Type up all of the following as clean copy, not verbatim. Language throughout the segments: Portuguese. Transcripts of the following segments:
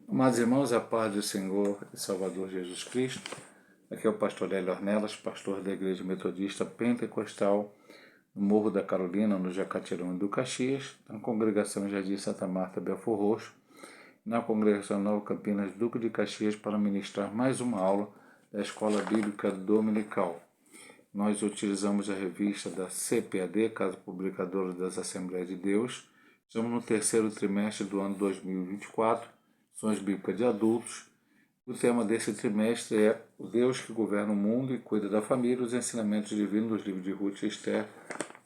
Amados irmãos, a paz do Senhor e Salvador Jesus Cristo. Aqui é o pastor Hélio Ornelas, pastor da Igreja Metodista Pentecostal, no Morro da Carolina, no Jacatirão do Caxias, na congregação Jardim Santa Marta, Belfor Roxo, na congregação Nova Campinas, Duque de Caxias, para ministrar mais uma aula da Escola Bíblica Dominical. Nós utilizamos a revista da CPAD, Casa Publicadora das Assembleias de Deus. Estamos no terceiro trimestre do ano 2024, Lições Bíblicas de Adultos. O tema desse trimestre é o Deus que governa o mundo e cuida da família, os ensinamentos divinos dos livros de Ruth e Esther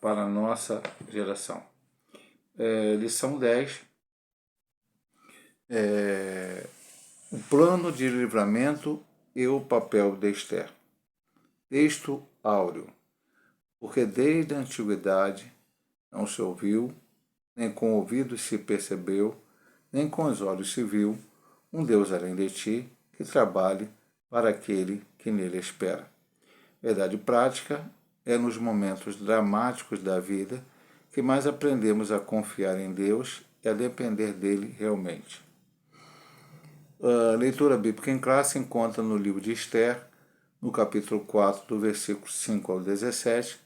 para a nossa geração. Lição 10, o plano de livramento e o papel de Esther. Texto áureo. Porque desde a antiguidade não se ouviu, nem com ouvidos se percebeu, nem com os olhos se viu, um Deus além de ti, que trabalhe para aquele que nele espera. Verdade prática é nos momentos dramáticos da vida que mais aprendemos a confiar em Deus e a depender dele realmente. A leitura bíblica em classe encontra no livro de Esther, no capítulo 4, do versículo 5 ao 17,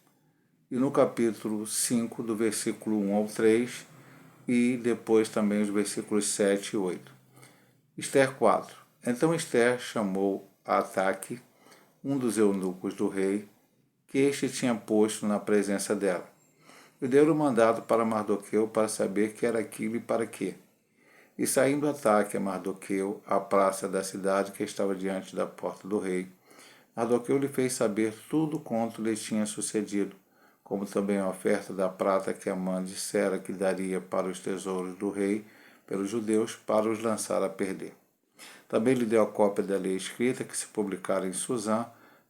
e no capítulo 5, do versículo 1 ao 3, e depois também os versículos 7 e 8. Esther 4. Então Esther chamou a Ataque, um dos eunucos do rei, que este tinha posto na presença dela, e deu-lhe o mandado para Mardoqueu para saber que era aquilo e para quê. E saindo Ataque a Mardoqueu à praça da cidade que estava diante da porta do rei, Mardoqueu lhe fez saber tudo quanto lhe tinha sucedido, como também a oferta da prata que Amã dissera que daria para os tesouros do rei pelos judeus para os lançar a perder. Também lhe deu a cópia da lei escrita que se publicara em Susã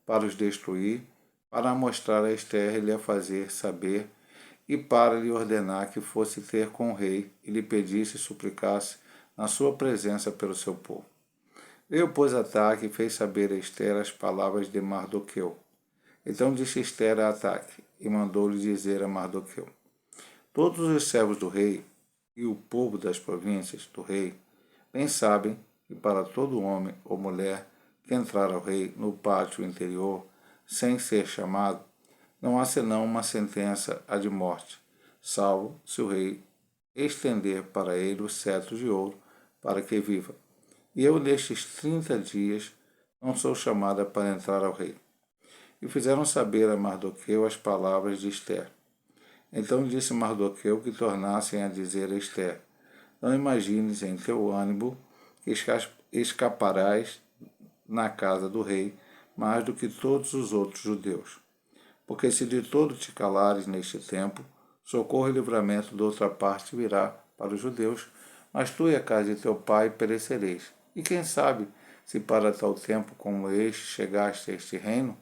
para os destruir, para mostrar a Esther e lhe fazer saber, e para lhe ordenar que fosse ter com o rei e lhe pedisse e suplicasse na sua presença pelo seu povo. Veio, pois, Ataque e fez saber a Esther as palavras de Mardoqueu. Então disse Esther a Ataque e mandou-lhe dizer a Mardoqueu: todos os servos do rei e o povo das províncias do rei bem sabem que para todo homem ou mulher que entrar ao rei no pátio interior sem ser chamado, não há senão uma sentença a de morte, salvo se o rei estender para ele o cetro de ouro para que viva. E eu, nestes 30 dias, não sou chamada para entrar ao rei. E fizeram saber a Mardoqueu as palavras de Esther. Então disse Mardoqueu que tornassem a dizer a Esther: não imagines em teu ânimo que escaparás na casa do rei mais do que todos os outros judeus. Porque se de todo te calares neste tempo, socorro e livramento de outra parte virá para os judeus, mas tu e a casa de teu pai perecereis. E quem sabe se para tal tempo como este chegaste a este reino?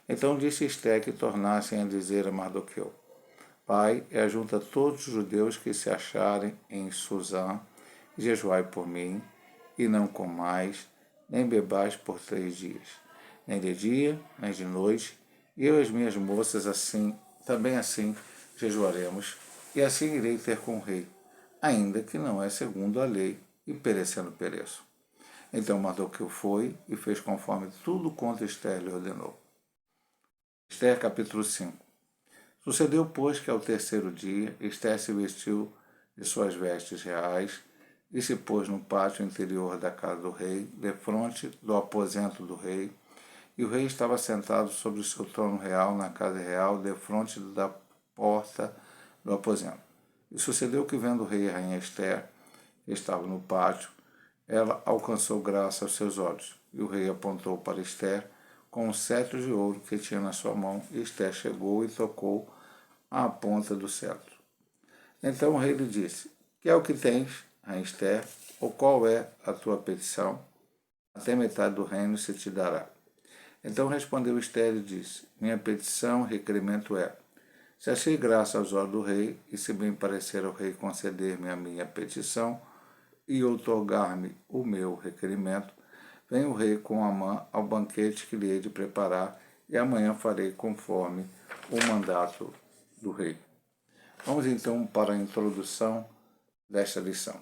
Então disse Esther que tornassem a dizer a Mardoqueu: Pai, ajunta todos os judeus que se acharem em Susã, e jejuai por mim, e não comais, nem bebais por 3 dias, nem de dia, nem de noite, e eu e as minhas moças também assim jejuaremos, e assim irei ter com o rei, ainda que não é segundo a lei, e perecendo pereço. Então Mardoqueu foi e fez conforme tudo quanto Esther lhe ordenou. Esther capítulo 5. Sucedeu, pois, que ao terceiro dia Esther se vestiu de suas vestes reais e se pôs no pátio interior da casa do rei, defronte do aposento do rei, e o rei estava sentado sobre o seu trono real na casa real, defronte da porta do aposento. E sucedeu que, vendo o rei e a rainha Esther, que estava no pátio, ela alcançou graça aos seus olhos. E o rei apontou para Esther com um cetro de ouro que tinha na sua mão, e Esther chegou e tocou à ponta do cetro. Então o rei lhe disse: que é o que tens, rainha Esther, ou qual é a tua petição? Até metade do reino se te dará. Então respondeu Esther e disse: minha petição e requerimento é: se achei graça aos olhos do rei, e se bem parecer ao rei conceder-me a minha petição e outorgar-me o meu requerimento, vem o rei com Amã ao banquete que lhe hei de preparar, e amanhã farei conforme o mandato do rei. Vamos então para a introdução desta lição.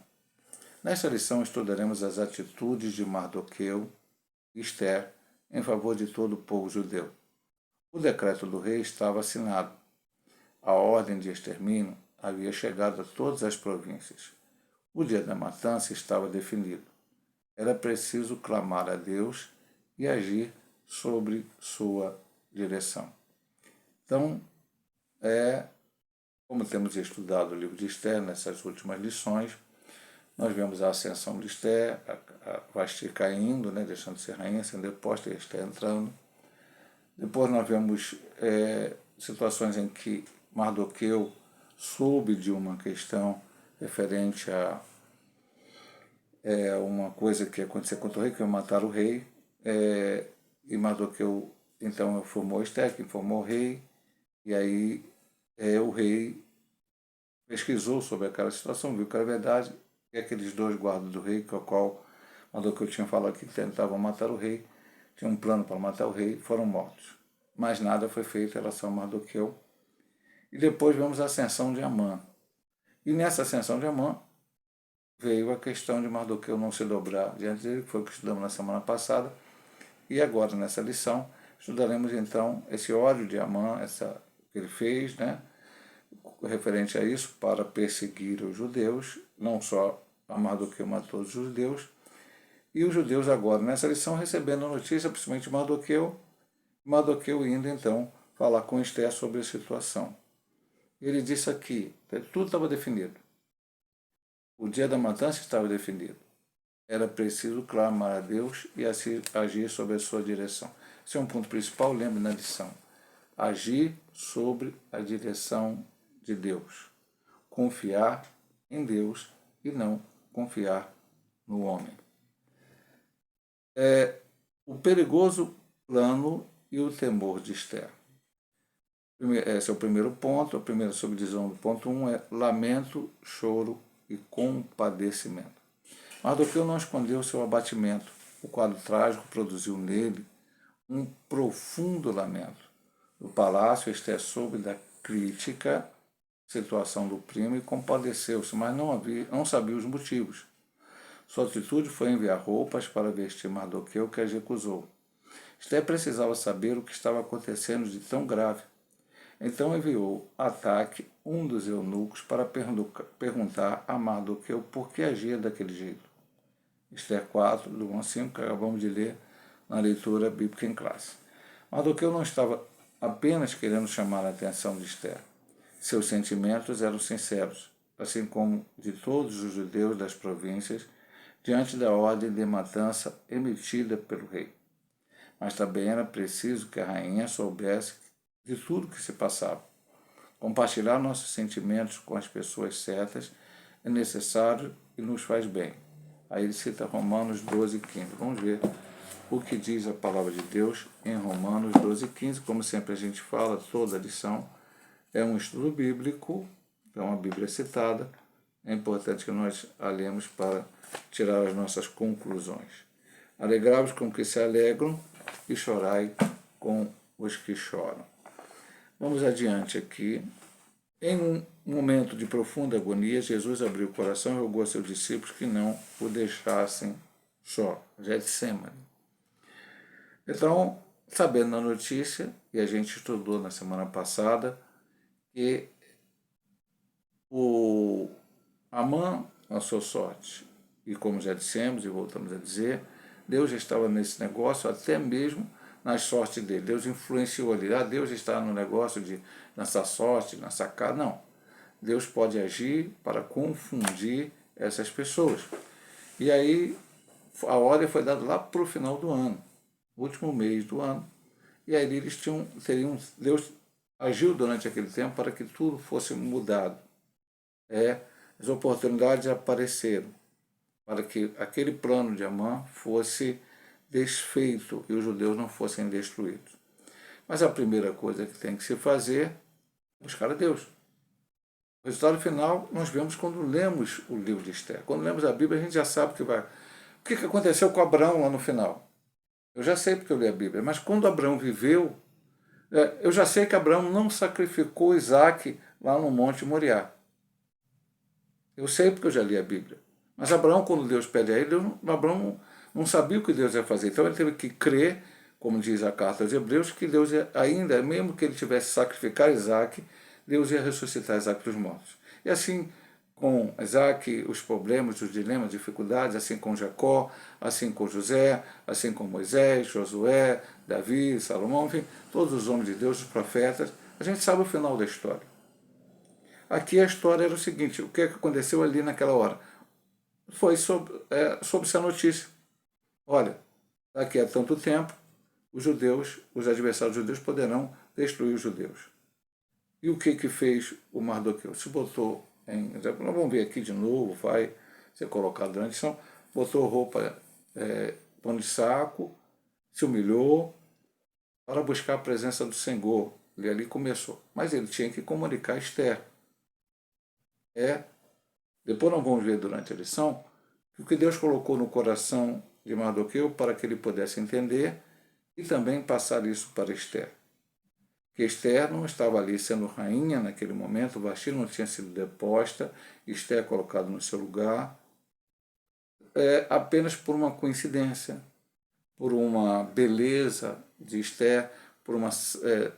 Nesta lição estudaremos as atitudes de Mardoqueu e Ester em favor de todo o povo judeu. O decreto do rei estava assinado. A ordem de extermínio havia chegado a todas as províncias. O dia da matança estava definido. Era preciso clamar a Deus e agir sobre sua direção. Então, como temos estudado o livro de Ester nessas últimas lições, nós vemos a ascensão de Ester, a Vasti caindo, deixando de ser rainha, sendo deposta, e Ester entrando. Depois nós vemos situações em que Mardoqueu soube de uma questão referente a uma coisa que ia acontecer contra o rei, que ia matar o rei, e Mardoqueu então informou Ester, que informou o rei, e aí o rei pesquisou sobre aquela situação, viu que era verdade, e aqueles dois guardas do rei, com o qual Mardoqueu tinha falado que tentavam matar o rei, tinham um plano para matar o rei, foram mortos. Mas nada foi feito em relação a Mardoqueu. E depois vemos a ascensão de Amã. E nessa ascensão de Amã veio a questão de Mardoqueu não se dobrar diante dele, que foi o que estudamos na semana passada. E agora, nessa lição, estudaremos então esse ódio de Amã, que ele fez, referente a isso, para perseguir os judeus, não só a Mardoqueu, mas todos os judeus. E os judeus agora, nessa lição, recebendo a notícia, principalmente Mardoqueu indo então falar com Ester sobre a situação. Ele disse aqui, tudo estava definido. O dia da matança estava definido. Era preciso clamar a Deus e assim agir sobre a sua direção. Esse é um ponto principal, lembre na lição. Agir sobre a direção de Deus. Confiar em Deus e não confiar no homem. O perigoso plano e o temor de Ester. Esse é o primeiro ponto. A primeira subdivisão do ponto 1 é lamento, choro e compadecimento. Mardoqueu não escondeu seu abatimento. O quadro trágico produziu nele um profundo lamento. No palácio, Ester soube da crítica situação do primo e compadeceu-se, mas não sabia os motivos. Sua atitude foi enviar roupas para vestir Mardoqueu, que as recusou. Ester precisava saber o que estava acontecendo de tão grave. Então enviou Ataque, um dos eunucos, para perguntar a Mardoqueu por que agia daquele jeito. Ester 4, do 1 a 5, que acabamos de ler na leitura bíblica em classe. Mardoqueu não estava apenas querendo chamar a atenção de Ester. Seus sentimentos eram sinceros, assim como de todos os judeus das províncias, diante da ordem de matança emitida pelo rei. Mas também era preciso que a rainha soubesse de tudo que se passava. Compartilhar nossos sentimentos com as pessoas certas é necessário e nos faz bem. Aí ele cita Romanos 12:15. Vamos ver o que diz a palavra de Deus em Romanos 12:15. Como sempre a gente fala, toda lição é um estudo bíblico, é uma Bíblia citada. É importante que nós a lemos para tirar as nossas conclusões. Alegrai-vos com os que se alegram e chorai com os que choram. Vamos adiante aqui. Em um momento de profunda agonia, Jesus abriu o coração e rogou a seus discípulos que não o deixassem só. Getsemane. Então, sabendo a notícia, e a gente estudou na semana passada, que o Amã, a sua sorte, e como já dissemos e voltamos a dizer, Deus já estava nesse negócio até mesmo nas sortes dele. Deus influenciou ali. Deus está no negócio de nessa sorte, nessa cara. Não. Deus pode agir para confundir essas pessoas. E aí a ordem foi dada lá para o final do ano, último mês do ano. E aí eles Deus agiu durante aquele tempo para que tudo fosse mudado. As oportunidades apareceram para que aquele plano de Amã fosse desfeito e os judeus não fossem destruídos. Mas a primeira coisa que tem que se fazer é buscar a Deus. O resultado final nós vemos quando lemos o livro de Ester. Quando lemos a Bíblia, a gente já sabe que vai. O que aconteceu com Abraão lá no final? Eu já sei porque eu li a Bíblia, mas quando Abraão viveu, eu já sei que Abraão não sacrificou Isaac lá no Monte Moriá. Eu sei porque eu já li a Bíblia. Mas Abraão, quando Deus pede a ele, Abraão não sabia o que Deus ia fazer. Então ele teve que crer, como diz a carta aos Hebreus, que Deus ia, ainda, mesmo que ele tivesse que sacrificar Isaac, Deus ia ressuscitar Isaac dos mortos. E assim com Isaac, os problemas, os dilemas, dificuldades, assim com Jacó, assim com José, assim com Moisés, Josué, Davi, Salomão, enfim, todos os homens de Deus, os profetas, a gente sabe o final da história. Aqui a história era o seguinte, o que aconteceu ali naquela hora? Foi sobre essa notícia. Olha, daqui a tanto tempo, os judeus, os adversários judeus poderão destruir os judeus. E o que fez o Mardoqueu? Se botou nós vamos ver aqui de novo, vai ser colocado durante a lição, botou roupa, pano de saco, se humilhou para buscar a presença do Senhor. Ele ali começou. Mas ele tinha que comunicar a Esther. Depois nós vamos ver durante a lição o que Deus colocou no coração de Mardoqueu para que ele pudesse entender e também passar isso para Esther. Que Esther não estava ali sendo rainha naquele momento, Vasti não tinha sido deposta, Esther colocada no seu lugar, apenas por uma coincidência, por uma beleza de Esther, por uma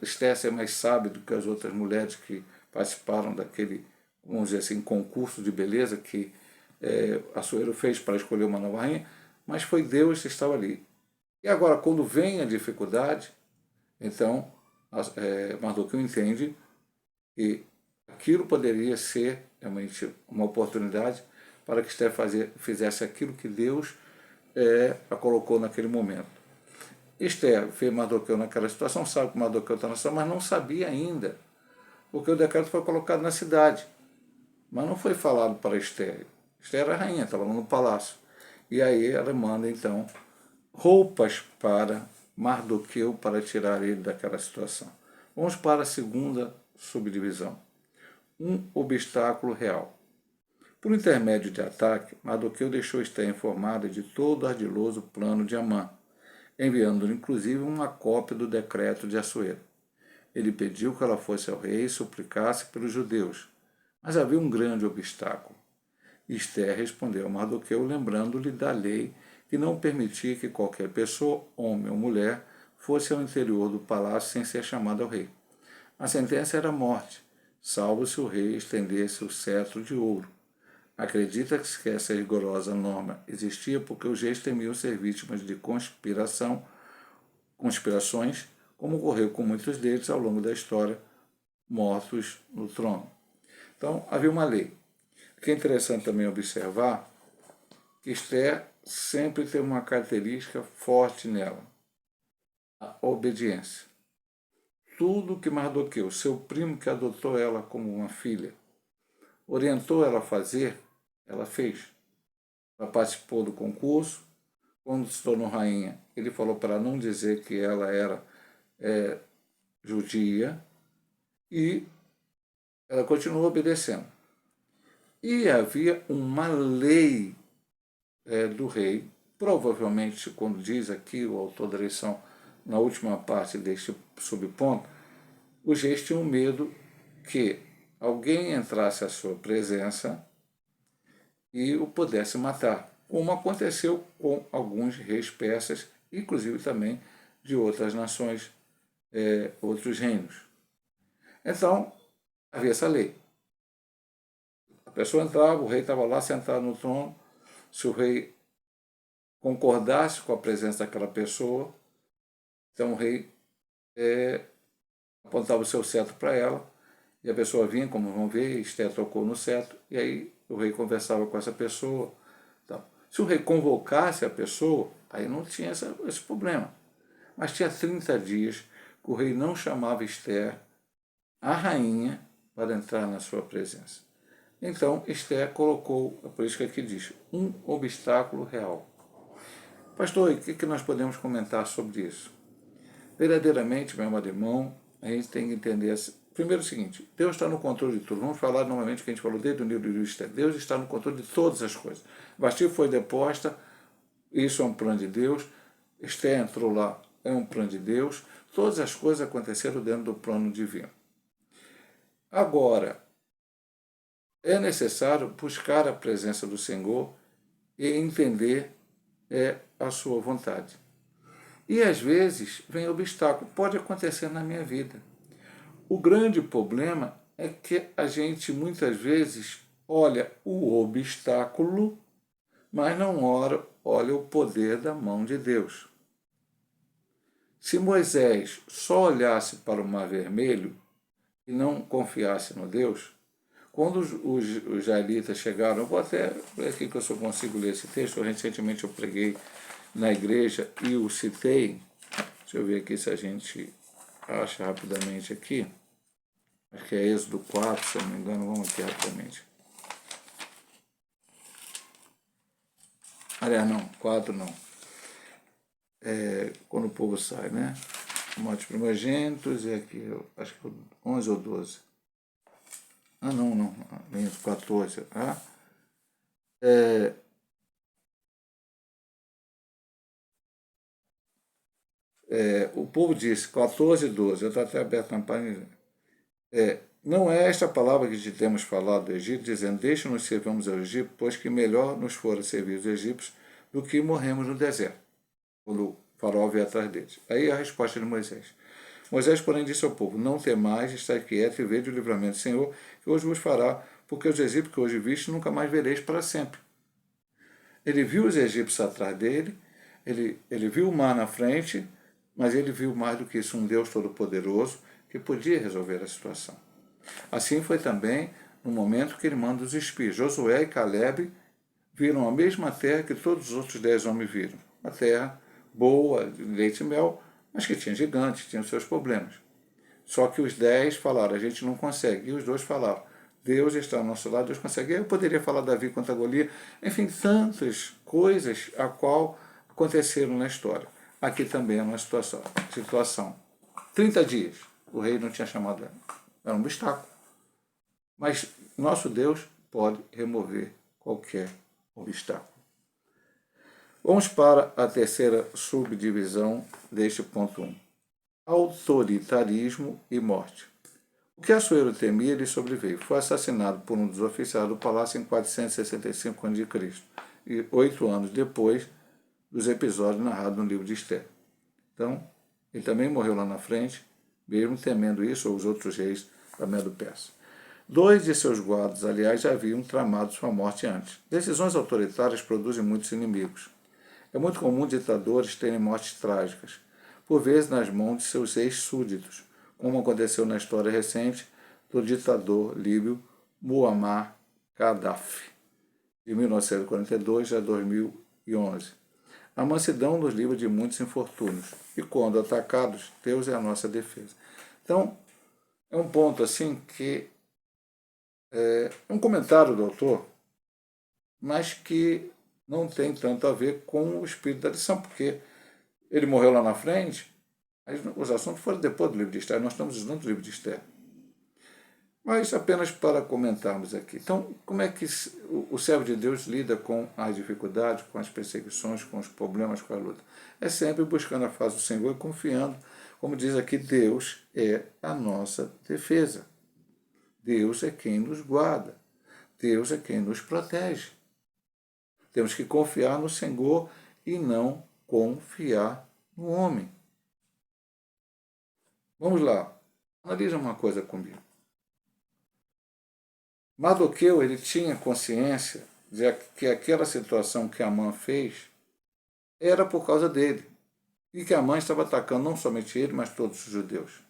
Esther ser mais sábia do que as outras mulheres que participaram daquele, vamos dizer assim, concurso de beleza que Assuero fez para escolher uma nova rainha, mas foi Deus que estava ali. E agora, quando vem a dificuldade, então Mardoqueu entende que aquilo poderia ser realmente uma oportunidade para que Esther fizesse aquilo que Deus a colocou naquele momento. Esther vê Mardoqueu naquela situação, sabe que Mardoqueu está na situação, mas não sabia ainda, porque o decreto foi colocado na cidade, mas não foi falado para Esther. Esther era rainha, estava no palácio. E aí ela manda, então, roupas para Mardoqueu para tirar ele daquela situação. Vamos para a segunda subdivisão. Um obstáculo real. Por intermédio de ataque, Mardoqueu deixou Esther informada de todo o ardiloso plano de Amã, enviando-lhe inclusive uma cópia do decreto de Assuero. Ele pediu que ela fosse ao rei e suplicasse pelos judeus, mas havia um grande obstáculo. Esther respondeu a Mardoqueu, lembrando-lhe da lei que não permitia que qualquer pessoa, homem ou mulher, fosse ao interior do palácio sem ser chamado ao rei. A sentença era a morte, salvo se o rei estendesse o cetro de ouro. Acredita-se que essa rigorosa norma existia porque os reis temiam ser vítimas de conspirações, como ocorreu com muitos deles ao longo da história, mortos no trono. Então, havia uma lei. O que é interessante também observar que Esther sempre tem uma característica forte nela, a obediência. Tudo que Mardoqueu, seu primo que adotou ela como uma filha, orientou ela a fazer, ela fez. Ela participou do concurso, quando se tornou rainha, ele falou para ela não dizer que ela era judia, e ela continuou obedecendo. E havia uma lei do rei, provavelmente, quando diz aqui o autor da lição, na última parte deste subponto, os reis tinham medo que alguém entrasse à sua presença e o pudesse matar, como aconteceu com alguns reis persas, inclusive também de outras nações, outros reinos. Então, havia essa lei. A pessoa entrava, o rei estava lá sentado no trono, se o rei concordasse com a presença daquela pessoa, então o rei apontava o seu cetro para ela, e a pessoa vinha, como vão ver, Esther tocou no cetro, e aí o rei conversava com essa pessoa. Então, se o rei convocasse a pessoa, aí não tinha esse problema. Mas tinha 30 dias que o rei não chamava Esther, a rainha, para entrar na sua presença. Então, Esther colocou, é por isso que aqui diz, um obstáculo real. Pastor, o que nós podemos comentar sobre isso? Verdadeiramente, meu amado irmão, a gente tem que entender, primeiro o seguinte, Deus está no controle de tudo. Vamos falar novamente o que a gente falou desde o livro de Esther. Deus está no controle de todas as coisas. Vasti foi deposta, isso é um plano de Deus. Esther entrou lá, é um plano de Deus. Todas as coisas aconteceram dentro do plano divino. Agora, é necessário buscar a presença do Senhor e entender a sua vontade. E às vezes vem obstáculo, pode acontecer na minha vida. O grande problema é que a gente muitas vezes olha o obstáculo, mas não olha o poder da mão de Deus. Se Moisés só olhasse para o Mar Vermelho e não confiasse no Deus, quando os israelitas chegaram, eu vou até ver aqui que eu só consigo ler esse texto, recentemente eu preguei na igreja e o citei, deixa eu ver aqui se a gente acha rapidamente aqui, acho que é Êxodo 4, se eu não me engano, vamos aqui rapidamente. Aliás, não, 4 não. Quando o povo sai, né? Morte primogênitos, e aqui, acho que 11 ou 12. Ah, não, 14. Ah? O povo disse, 14 e 12, eu estou até aberto na página. Não é esta palavra que te temos falado do Egito, dizendo, deixa-nos servirmos ao Egito, pois que melhor nos fora servir os egípcios do que morremos no deserto, quando o faraó veio atrás deles. Aí a resposta de Moisés. Moisés, porém, disse ao povo, não temais, estai quieto e vede o livramento do Senhor, que hoje vos fará, porque os egípcios que hoje viste nunca mais vereis para sempre. Ele viu os egípcios atrás dele, ele viu o mar na frente, mas ele viu mais do que isso, um Deus Todo-Poderoso que podia resolver a situação. Assim foi também no momento que ele manda os espias. Josué e Caleb viram a mesma terra que todos os outros 10 homens viram. Uma terra boa, de leite e mel, mas que tinha gigantes, tinha os seus problemas. Só que os 10 falaram, a gente não consegue. E os 2 falaram, Deus está ao nosso lado, Deus consegue. Eu poderia falar Davi contra Golias. Enfim, tantas coisas a qual aconteceram na história. Aqui também é uma situação. 30 dias. O rei não tinha chamado ela. Era um obstáculo. Mas nosso Deus pode remover qualquer obstáculo. Vamos para a terceira subdivisão deste ponto 1. Autoritarismo e morte. O que Assuero temia lhe sobreveio. Foi assassinado por um dos oficiais do palácio em 465 a.C. e 8 anos depois dos episódios narrados no livro de Esther. Então, ele também morreu lá na frente, mesmo temendo isso, ou os outros reis da Medo-Persa. 2 de seus guardas, aliás, já haviam tramado sua morte antes. Decisões autoritárias produzem muitos inimigos. É muito comum ditadores terem mortes trágicas, por vezes nas mãos de seus ex-súditos, como aconteceu na história recente do ditador líbio Muammar Gaddafi, de 1942 a 2011. A mansidão nos livra de muitos infortúnios, e quando atacados, Deus é a nossa defesa. Então, é um ponto assim que é um comentário do autor, mas que não tem tanto a ver com o espírito da lição, porque ele morreu lá na frente, mas os assuntos foram depois do livro de Esther, nós estamos estudando o livro de Esther. Mas apenas para comentarmos aqui. Então, como é que o servo de Deus lida com as dificuldades, com as perseguições, com os problemas, com a luta? É sempre buscando a face do Senhor e confiando, como diz aqui, Deus é a nossa defesa. Deus é quem nos guarda. Deus é quem nos protege. Temos que confiar no Senhor e não confiar no homem. Vamos lá. Analisa uma coisa comigo. Mardoqueu, ele tinha consciência de que aquela situação que Amã fez era por causa dele. E que Amã estava atacando não somente ele, mas todos os judeus.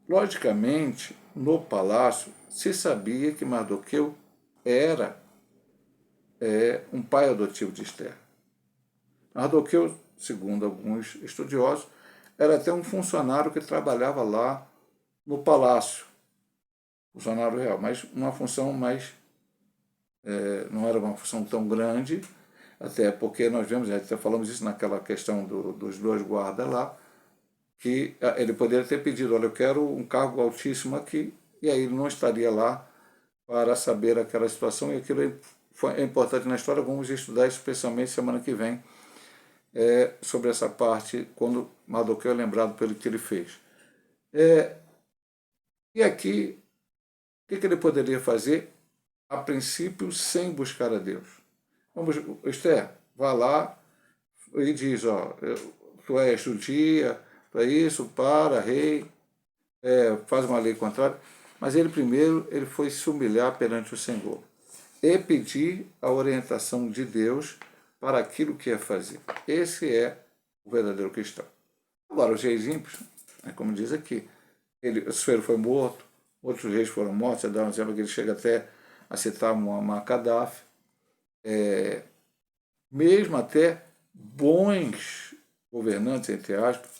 Logicamente, no palácio, se sabia que Mardoqueu era um pai adotivo de Esther. Mardoqueu, segundo alguns estudiosos, era até um funcionário que trabalhava lá no palácio, funcionário real, mas uma função mais, não era uma função tão grande, até porque nós vemos, até falamos isso naquela questão dos 2 guardas lá, que ele poderia ter pedido, olha, eu quero um cargo altíssimo aqui, e aí ele não estaria lá para saber aquela situação, e aquilo é importante na história, vamos estudar especialmente semana que vem, sobre essa parte, quando Mardoqueu é lembrado pelo que ele fez. E aqui, o que ele poderia fazer? a princípio, sem buscar a Deus. Vamos, Esther, vá lá e diz, ó, tu és judia, tu é isso, para, rei, faz uma lei contrária. Mas ele primeiro ele foi se humilhar perante o Senhor e pedir a orientação de Deus para aquilo que ia fazer. Esse é o verdadeiro cristão. Agora, os reis ímpios, como diz aqui, o Suero foi morto, outros reis foram mortos, você dá um exemplo que ele chega até a citar Muammar Gaddafi, mesmo até bons governantes, entre aspas,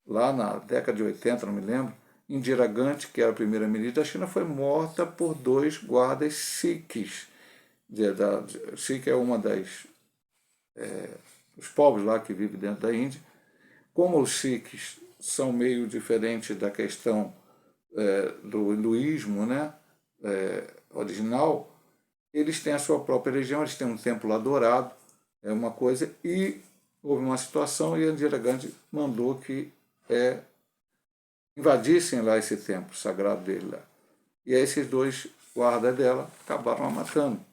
lá na década de 80, não me lembro, Indira Gandhi, que era a primeira-ministra da China, foi morta por 2 guardas sikhs. Sikh é uma dos povos lá que vive dentro da Índia. Como os sikhs são meio diferentes da questão do hinduísmo, né, original, eles têm a sua própria religião, eles têm um templo adorado, é uma coisa, e houve uma situação e Indira Gandhi mandou que invadissem lá esse templo sagrado dele lá. E aí esses 2 guardas dela acabaram a matando.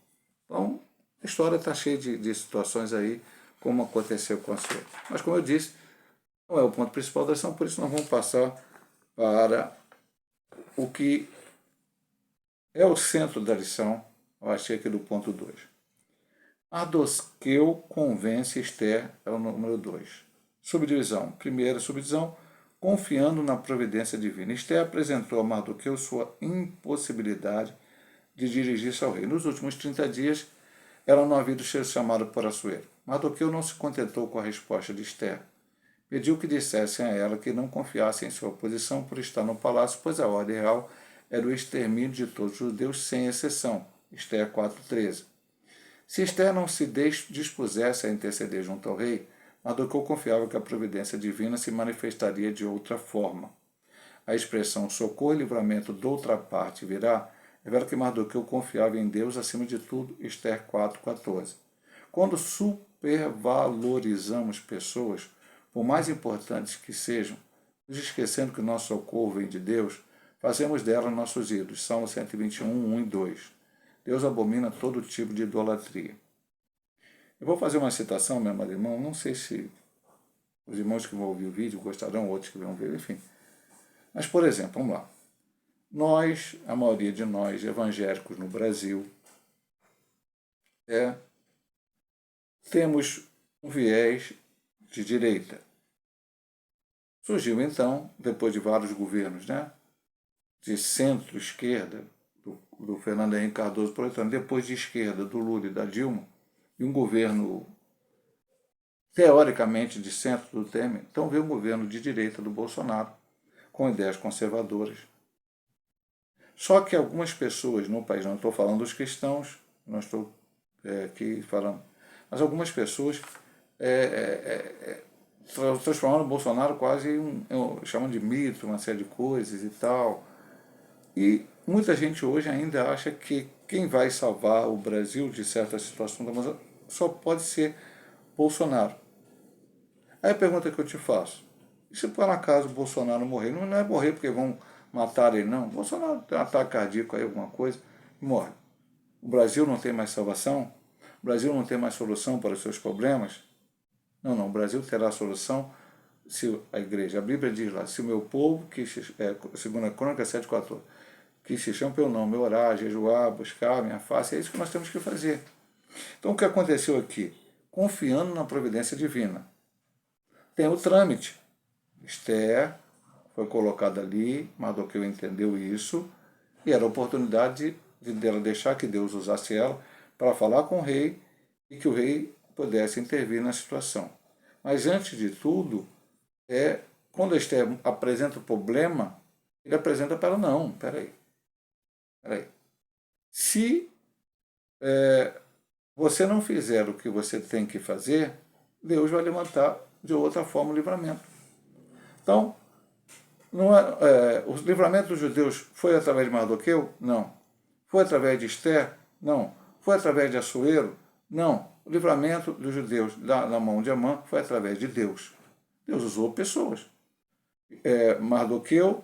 Então, a história está cheia de situações aí, como aconteceu com a sua. Mas, como eu disse, não é o ponto principal da lição, por isso nós vamos passar para o que é o centro da lição, eu achei aqui do ponto 2. Mardoqueu convence Esther, é o número 2. Subdivisão. Primeira subdivisão, confiando na providência divina. Esther apresentou a Mardoqueu sua impossibilidade de dirigir-se ao rei. Nos últimos 30 dias, ela não havia sido chamada por Assuero. Mardoqueu não se contentou com a resposta de Esther. Pediu que dissessem a ela que não confiassem em sua posição por estar no palácio, pois a ordem real era o extermínio de todos os judeus, sem exceção. Esther 4,13. Se Esther não se dispusesse a interceder junto ao rei, Mardoqueu confiava que a providência divina se manifestaria de outra forma. A expressão socorro e livramento de outra parte virá revela que Mardoqueu confiava em Deus acima de tudo, Esther 4,14. Quando supervalorizamos pessoas, por mais importantes que sejam, nos esquecendo que nosso socorro vem de Deus, fazemos delas nossos ídolos. Salmo 121, 1 e 2. Deus abomina todo tipo de idolatria. Eu vou fazer uma citação, meu amado irmão, não sei se os irmãos que vão ouvir o vídeo gostarão, outros que vão ver, enfim. Mas, por exemplo, vamos lá. Nós, a maioria de nós, evangélicos no Brasil, temos um viés de direita. Surgiu, então, depois de vários governos, de centro-esquerda, do Fernando Henrique Cardoso, depois de esquerda, do Lula e da Dilma, e um governo teoricamente de centro do Temer, então veio um governo de direita do Bolsonaro, com ideias conservadoras. Só que algumas pessoas no país, não estou falando dos cristãos, não estou aqui falando, mas algumas pessoas transformaram o Bolsonaro quase chamam de mito, uma série de coisas e tal. E muita gente hoje ainda acha que quem vai salvar o Brasil de certas situações só pode ser Bolsonaro. Aí a pergunta que eu te faço, e se por acaso o Bolsonaro morrer? Não é morrer porque vão matar ele, não. O Bolsonaro tem um ataque cardíaco aí, alguma coisa, e morre. O Brasil não tem mais salvação? O Brasil não tem mais solução para os seus problemas? Não, o Brasil terá solução se a igreja, a Bíblia diz lá, se o meu povo, segundo a Crônica 7,14, que se chama pelo nome, orar, jejuar, buscar a minha face, é isso que nós temos que fazer. Então o que aconteceu aqui? Confiando na providência divina. Tem o trâmite. Esther foi colocada ali, Mardoqueu entendeu isso, e era a oportunidade dela deixar que Deus usasse ela para falar com o rei e que o rei pudesse intervir na situação. Mas antes de tudo, quando Esther apresenta o problema, ele apresenta para ela, não, peraí. Se você não fizer o que você tem que fazer, Deus vai levantar de outra forma o livramento. Então, o livramento dos judeus foi através de Mardoqueu? Não. Foi através de Esther? Não. Foi através de Assuero? Não. O livramento dos judeus na mão de Amã foi através de Deus. Deus usou pessoas. Mardoqueu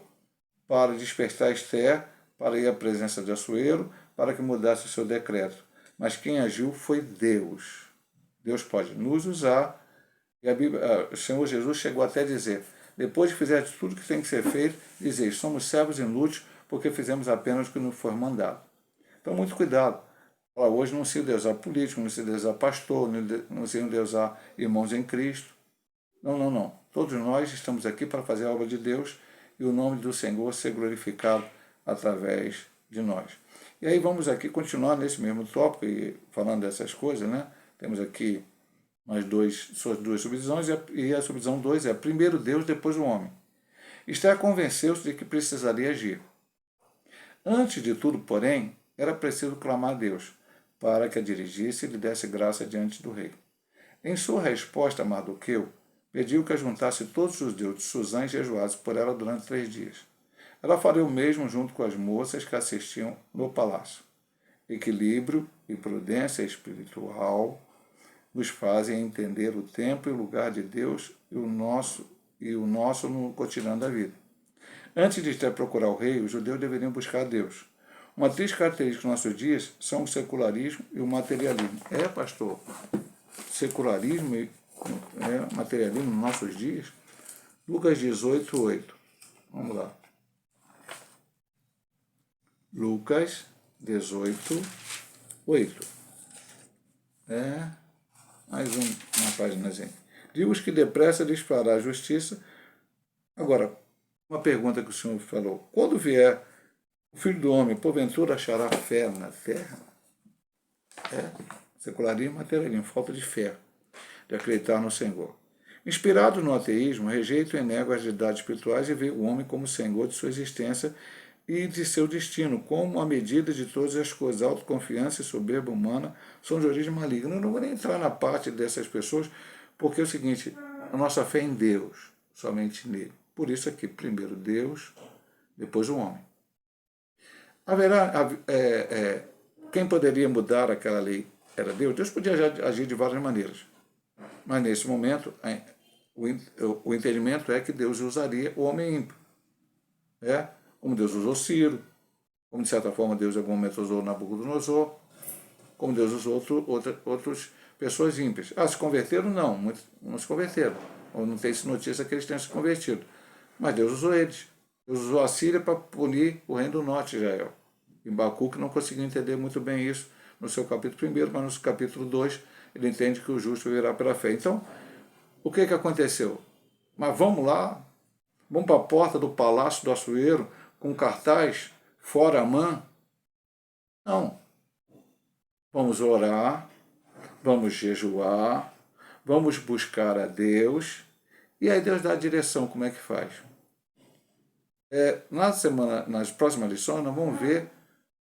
para despertar Esther, para ir à presença de Assuero, para que mudasse o seu decreto. Mas quem agiu foi Deus. Deus pode nos usar. E o Senhor Jesus chegou até a dizer, depois de fizer tudo que tem que ser feito, dizer, somos servos inúteis porque fizemos apenas o que nos foi mandado. Então, muito cuidado. Hoje não se endeusar político, não se endeusar pastor, não se endeusar irmãos em Cristo. Não, não, não. Todos nós estamos aqui para fazer a obra de Deus e o nome do Senhor ser glorificado através de nós. E aí vamos aqui continuar nesse mesmo tópico e falando dessas coisas, né? Temos aqui suas duas subdivisões e a subdivisão 2 é primeiro Deus, depois o homem. Esther convenceu-se de que precisaria agir. Antes de tudo, porém, era preciso clamar a Deus para que a dirigisse e lhe desse graça diante do rei. Em sua resposta a Mardoqueu, pediu que ajuntasse todos os judeus de Suzã e jejuasse por ela durante 3 dias. Ela faria o mesmo junto com as moças que assistiam no palácio. Equilíbrio e prudência espiritual nos fazem entender o tempo e o lugar de Deus e o nosso no cotidiano da vida. Antes de procurar o rei, os judeus deveriam buscar a Deus. Uma triste característica dos nossos dias são o secularismo e o materialismo. Pastor, secularismo e materialismo nos nossos dias? Lucas 18, 8. Vamos lá. Lucas 18, 8. Mais uma páginazinha. Digo-os que depressa lhes fará a justiça. Agora, uma pergunta que o Senhor falou. Quando vier o Filho do Homem, porventura achará fé na terra? Secularismo, materialismo, falta de fé, de acreditar no Senhor. Inspirados no ateísmo, rejeitam e negam as realidades espirituais e veem o homem como Senhor de sua existência e de seu destino, como a medida de todas as coisas. Autoconfiança e soberba humana são de origem maligna. Eu não vou nem entrar na parte dessas pessoas, porque é o seguinte, a nossa fé é em Deus, somente nele. Por isso aqui, primeiro Deus, depois o homem. Quem poderia mudar aquela lei era Deus. Deus podia agir de várias maneiras. Mas nesse momento, o entendimento é que Deus usaria o homem ímpio. Como Deus usou Ciro, como de certa forma Deus em algum momento usou Nabucodonosor, como Deus usou outras pessoas ímpias. Se converteram? Não, muitos não se converteram. Ou não tem notícia que eles tenham se convertido. Mas Deus usou eles. Deus usou a Síria para punir o reino do norte de Israel. E Abacuque não conseguiu entender muito bem isso no seu capítulo 1, mas no capítulo 2 ele entende que o justo virá pela fé. Então, o que aconteceu? Mas vamos lá, vamos para a porta do palácio do Assuero com cartaz, fora Amã? Não. Vamos orar, vamos jejuar, vamos buscar a Deus, e aí Deus dá a direção, como é que faz. Nas próximas lições, nós vamos ver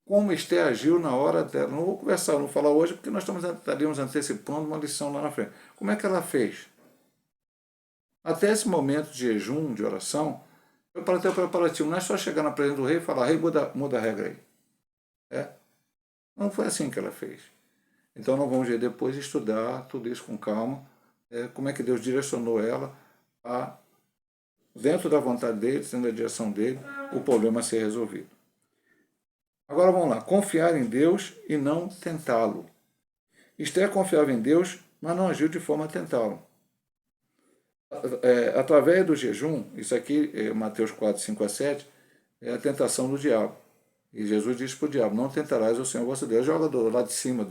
como Esther agiu na hora dela. Não vou conversar, não vou falar hoje, porque nós estaríamos antecipando uma lição lá na frente. Como é que ela fez? Até esse momento de jejum, de oração, para ter o preparativo. Não é só chegar na presença do rei e falar, rei, muda a regra aí. Não foi assim que ela fez. Então nós vamos ver depois estudar tudo isso com calma, como é que Deus direcionou ela a, dentro da vontade dele, sendo a direção dele, o problema ser resolvido. Agora vamos lá, confiar em Deus e não tentá-lo. Esther confiava em Deus, mas não agiu de forma a tentá-lo. Através do jejum, isso aqui, Mateus 4, 5 a 7, é a tentação do diabo. E Jesus disse para o diabo, não tentarás o Senhor vosso Deus. Joga do lado de cima,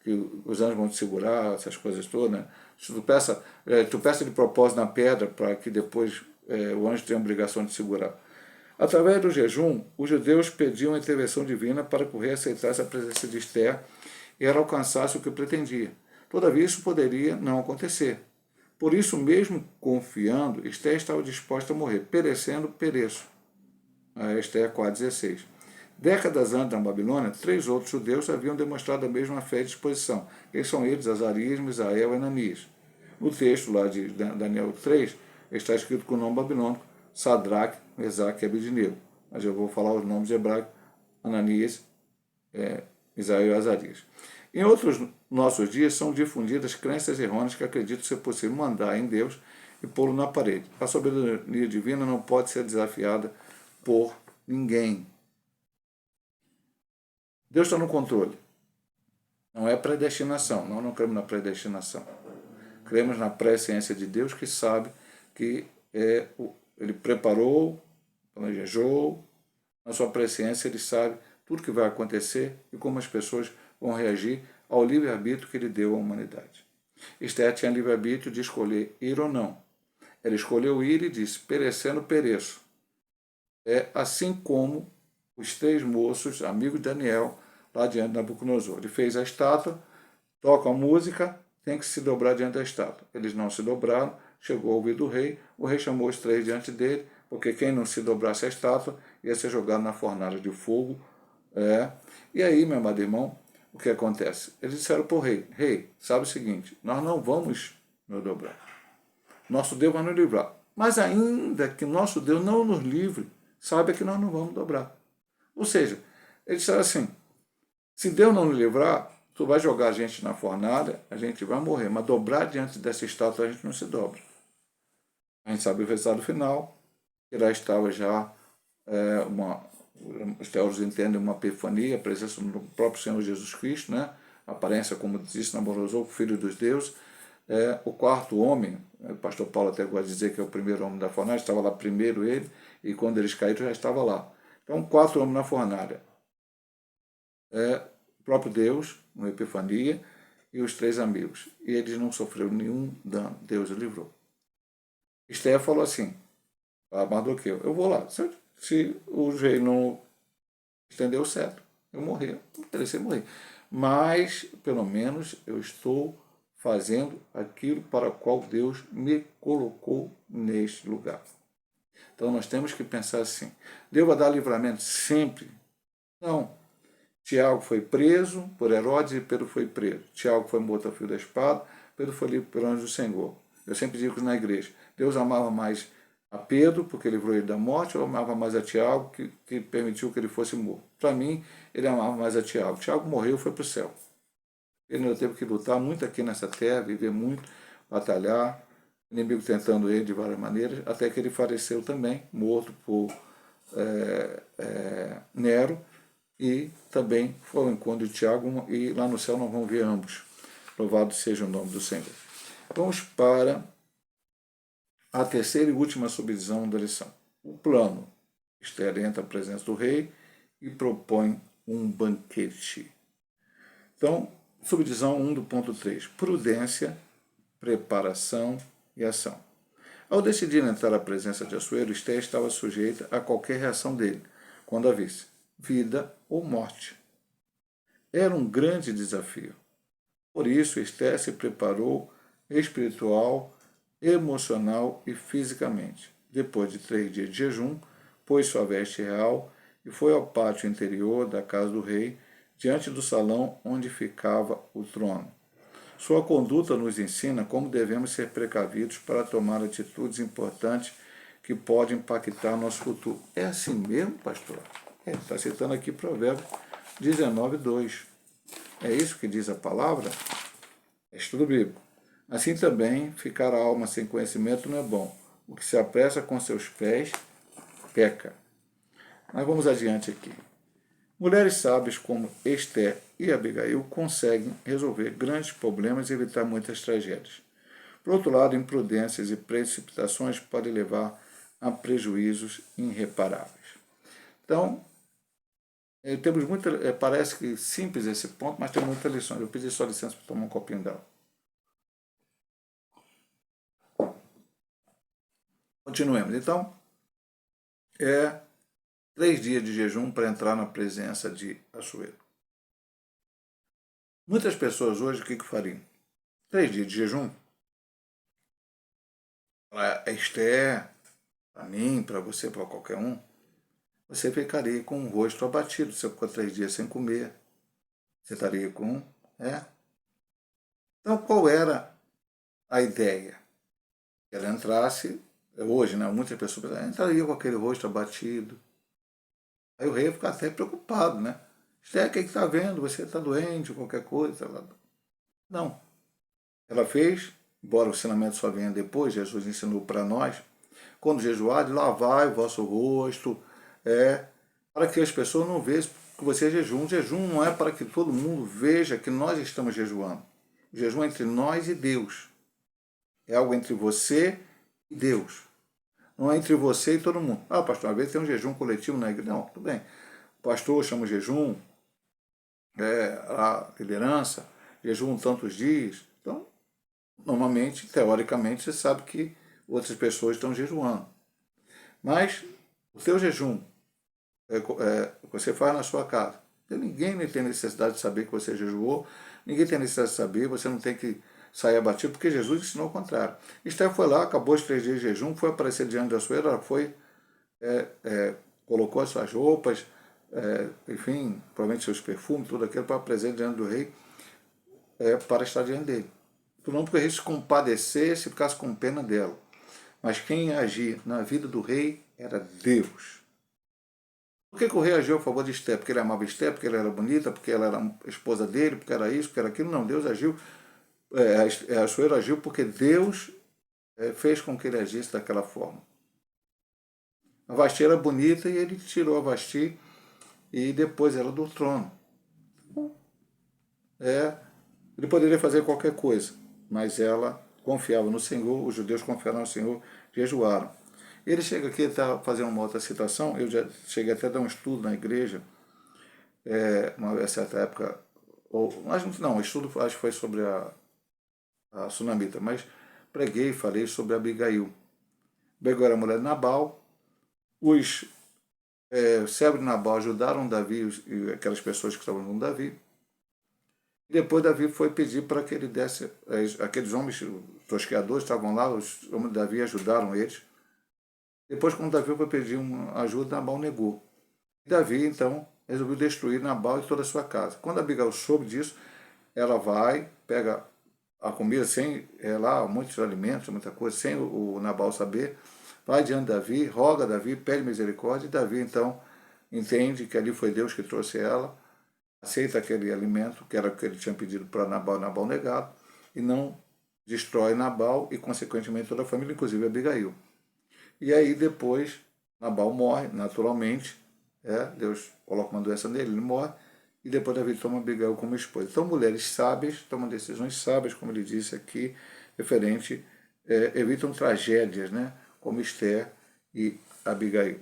que os anjos vão te segurar, essas coisas todas, né? Se tu peça de propósito na pedra para que depois o anjo tenha a obrigação de segurar. Através do jejum, os judeus pediam a intervenção divina para que o rei aceitasse a presença de Esther e ela alcançasse o que pretendia. Todavia, isso poderia não acontecer. Por isso, mesmo confiando, Esther estava disposta a morrer. Perecendo, pereço. Esther 4,16. Décadas antes, na Babilônia, 3 outros judeus haviam demonstrado a mesma fé e disposição. Quem são eles? Azarias, Misael e Ananias. No texto lá de Daniel 3, está escrito com o nome babilônico, Sadraque, Mesaque e Abednego. Mas eu vou falar os nomes hebraicos, Ananias, Misael e Azarias. Em outros nossos dias são difundidas crenças errôneas que acreditam ser possível mandar em Deus e pô-lo na parede. A soberania divina não pode ser desafiada por ninguém. Deus está no controle. Não é predestinação. Nós não cremos na predestinação. Cremos na presciência de Deus, que sabe que Ele preparou, planejou, na sua presciência Ele sabe tudo que vai acontecer e como as pessoas vão reagir ao livre-arbítrio que Ele deu à humanidade. Esther tinha livre-arbítrio de escolher ir ou não. Ela escolheu ir e disse, perecendo, pereço. Assim como os 3 moços, amigos de Daniel, lá diante de Nabucodonosor. Ele fez a estátua, toca a música, tem que se dobrar diante da estátua. Eles não se dobraram, chegou ao ouvido do rei, o rei chamou os 3 diante dele, porque quem não se dobrasse a estátua ia ser jogado na fornalha de fogo. E aí, meu amado irmão, o que acontece? Eles disseram para o rei, rei, sabe o seguinte, nós não vamos nos dobrar. Nosso Deus vai nos livrar. Mas ainda que nosso Deus não nos livre, saiba que nós não vamos dobrar. Ou seja, eles disseram assim, se Deus não nos livrar, tu vai jogar a gente na fornalha, a gente vai morrer, mas dobrar diante dessa estátua a gente não se dobra. A gente sabe o resultado final, que lá estava já os teólogos entendem uma epifania, a presença do próprio Senhor Jesus Cristo, né? A aparência, como disse Nabucodonosor, filho dos deuses. O 4º homem, o pastor Paulo até gosta de dizer que é o primeiro homem da fornalha, estava lá primeiro ele, e quando eles caíram já estava lá. Então, 4 homens na fornalha. O próprio Deus, uma epifania, e os 3 amigos. E eles não sofreram nenhum dano, Deus os livrou. Esther falou assim, a Mardoqueu, eu vou lá, se o rei não estender o cetro, eu morrer, não interessa morrer. Mas, pelo menos, eu estou fazendo aquilo para o qual Deus me colocou neste lugar. Então nós temos que pensar assim, Deus vai dar livramento sempre? Não. Tiago foi preso por Herodes e Pedro foi preso. Tiago foi morto a fio da espada, Pedro foi livre pelo anjo do Senhor. Eu sempre digo na igreja, Deus amava mais a Pedro, porque livrou ele da morte, ou amava mais a Tiago, que permitiu que ele fosse morto? Para mim, ele amava mais a Tiago. Tiago morreu e foi para o céu. Ele ainda teve que lutar muito aqui nessa terra, viver muito, batalhar, o inimigo tentando ele de várias maneiras, até que ele faleceu também, morto por Nero, e também foi ao encontro de Tiago, e lá no céu nós vamos ver ambos. Louvado seja o nome do Senhor. Vamos para a terceira e última subdivisão da lição. O plano. Esther entra à presença do rei e propõe um banquete. Então, subdivisão 1 do ponto 3. Prudência, preparação e ação. Ao decidir entrar à presença de Assuero, Esther estava sujeita a qualquer reação dele, quando a visse, vida ou morte. Era um grande desafio. Por isso, Esther se preparou espiritual, emocional e fisicamente. Depois de 3 dias de jejum, pôs sua veste real e foi ao pátio interior da casa do rei, diante do salão onde ficava o trono. Sua conduta nos ensina como devemos ser precavidos para tomar atitudes importantes que podem impactar nosso futuro. É assim mesmo, pastor? Está citando aqui Provérbios 19, 2. É isso que diz a palavra? É estudo bíblico. Assim também, ficar a alma sem conhecimento não é bom. O que se apressa com seus pés, peca. Mas vamos adiante aqui. Mulheres sábias como Esther e Abigail conseguem resolver grandes problemas e evitar muitas tragédias. Por outro lado, imprudências e precipitações podem levar a prejuízos irreparáveis. Então, temos muita, parece que simples esse ponto, mas tem muitas lições. Eu pedi só licença para tomar um copinho d'água. Continuemos. Então, 3 dias de jejum para entrar na presença de Assuero. Muitas pessoas hoje, o que fariam? 3 dias de jejum? Para Esther, para mim, para você, para qualquer um, você ficaria com o rosto abatido. Você ficou 3 dias sem comer. Você estaria com... Então, qual era a ideia? Que ela entrasse, hoje, né, muitas pessoas entrariam com aquele rosto abatido. Aí o rei ia ficar até preocupado, né? Esther, o que está vendo? Você está doente, qualquer coisa? Não. Ela fez, embora o ensinamento só venha depois, Jesus ensinou para nós, quando jejuar, lavai o vosso rosto, para que as pessoas não vejam, que você jejum. O jejum não é para que todo mundo veja que nós estamos jejuando. O jejum é entre nós e Deus. É algo entre você e Deus. Não é entre você e todo mundo. Ah, pastor, às vezes tem um jejum coletivo na igreja. Não, tudo bem. O pastor chama o jejum, a liderança, jejum tantos dias. Então, normalmente, teoricamente, você sabe que outras pessoas estão jejuando. Mas o seu jejum você faz na sua casa. Ninguém tem necessidade de saber que você jejuou, ninguém tem necessidade de saber, você não tem que sair abatido, porque Jesus ensinou o contrário. Esther foi lá, acabou os 3 dias de jejum, foi aparecer diante da sua, ela foi, colocou as suas roupas, enfim, provavelmente seus perfumes, tudo aquilo, para apresentar diante do rei, para estar diante dele. Não porque o rei se compadecesse e ficasse com pena dela. Mas quem ia agir na vida do rei era Deus. Por que o rei agiu a favor de Esté? Porque ele amava Esté, porque ela era bonita, porque ela era a esposa dele, porque era isso, porque era aquilo? Não, Deus agiu, Assuero agiu porque Deus fez com que ele agisse daquela forma. A Vasti era bonita e ele tirou a Vasti e depois ela do trono. Ele poderia fazer qualquer coisa, mas ela confiava no Senhor, os judeus confiaram no Senhor, jejuaram. Ele chega aqui, está fazendo uma outra citação, eu já cheguei até a dar um estudo na igreja, uma certa época, mas não, o estudo acho que foi sobre a Sunamita, mas preguei e falei sobre Abigail. Abigail era a mulher de Nabal, os servos de Nabal ajudaram Davi e aquelas pessoas que estavam com Davi. E depois Davi foi pedir para que ele desse, aqueles homens tosqueadores estavam lá, os homens de Davi ajudaram eles. Depois, quando Davi foi pedir uma ajuda, Nabal negou. Davi, então, resolveu destruir Nabal e toda a sua casa. Quando Abigail soube disso, ela vai, pega a comida sem lá, muitos alimentos, muita coisa, sem o Nabal saber, vai diante de Davi, roga a Davi, pede misericórdia, e Davi, então, entende que ali foi Deus que trouxe ela, aceita aquele alimento, que era o que ele tinha pedido para Nabal, Nabal negado, e não destrói Nabal e, consequentemente, toda a família, inclusive Abigail. E aí depois Nabal morre, naturalmente, Deus coloca uma doença nele, ele morre, e depois Davi toma Abigail como esposa. Então mulheres sábias tomam decisões sábias, como ele disse aqui, referente, evitam tragédias, né, como Esther e Abigail.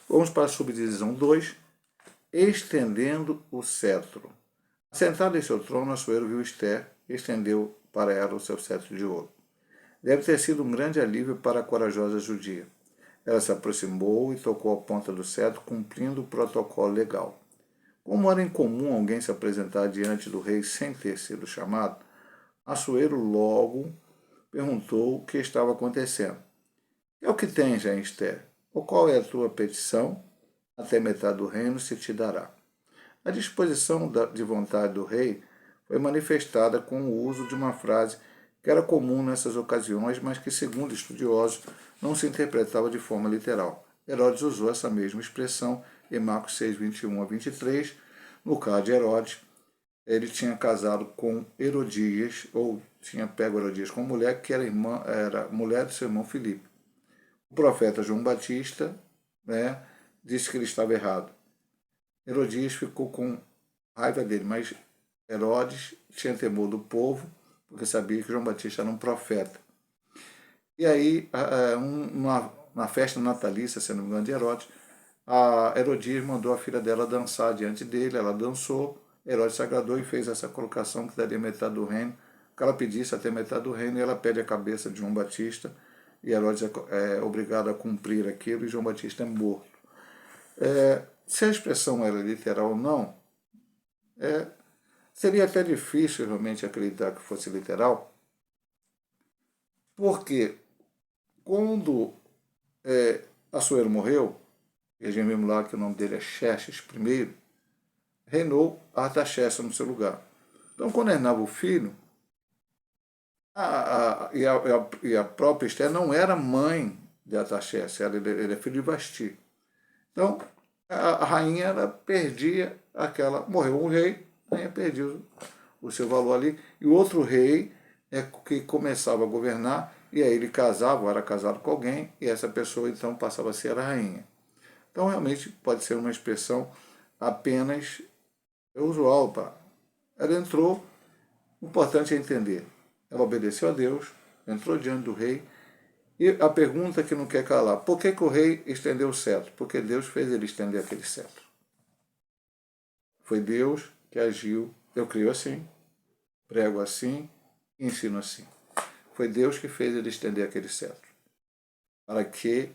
Vamos para a subdivisão 2, estendendo o cetro. Sentada em seu trono, Assuero viu Esther e estendeu para ela o seu cetro de ouro. Deve ter sido um grande alívio para a corajosa judia. Ela se aproximou e tocou a ponta do cetro, cumprindo o protocolo legal. Como era incomum alguém se apresentar diante do rei sem ter sido chamado, Assuero logo perguntou o que estava acontecendo. É o que tens, Esther? Ou qual é a tua petição? Até metade do reino se te dará. A disposição de vontade do rei foi manifestada com o uso de uma frase que era comum nessas ocasiões, mas que, segundo estudiosos, não se interpretava de forma literal. Herodes usou essa mesma expressão em Marcos 6, 21 a 23. No caso de Herodes, ele tinha casado com Herodias, ou tinha pego Herodias com mulher, que era mulher do seu irmão Filipe. O profeta João Batista disse que ele estava errado. Herodias ficou com raiva dele, mas Herodes tinha temor do povo, porque sabia que João Batista era um profeta. E aí, na festa natalícia, se não me engano, de Herodes, a Herodias mandou a filha dela dançar diante dele, ela dançou, Herodes se agradou e fez essa colocação que daria metade do reino, que ela pedisse até metade do reino, e ela pede a cabeça de João Batista, e Herodes é obrigado a cumprir aquilo, e João Batista é morto. Se a expressão era literal ou não, seria até difícil realmente acreditar que fosse literal, porque quando Assuero morreu, e a gente vemos lá que o nome dele é Xerxes I, reinou Artaxerxes no seu lugar. Então, quando reinava o filho, e a própria Esther não era mãe de Artaxerxes, ele é filho de Vasti. Então, a rainha ela perdia aquela... Morreu um rei, a rainha perdia o seu valor ali, e o outro rei que começava a governar, e aí ele casava, era casado com alguém, e essa pessoa então passava a ser a rainha. Então realmente pode ser uma expressão apenas é usual. Ela entrou, o importante é entender. Ela obedeceu a Deus, entrou diante do rei, e a pergunta que não quer calar, por que o rei estendeu o cetro? Porque Deus fez ele estender aquele cetro. Foi Deus que agiu, eu creio assim, prego assim, ensino assim. Foi Deus que fez ele estender aquele cetro. Para que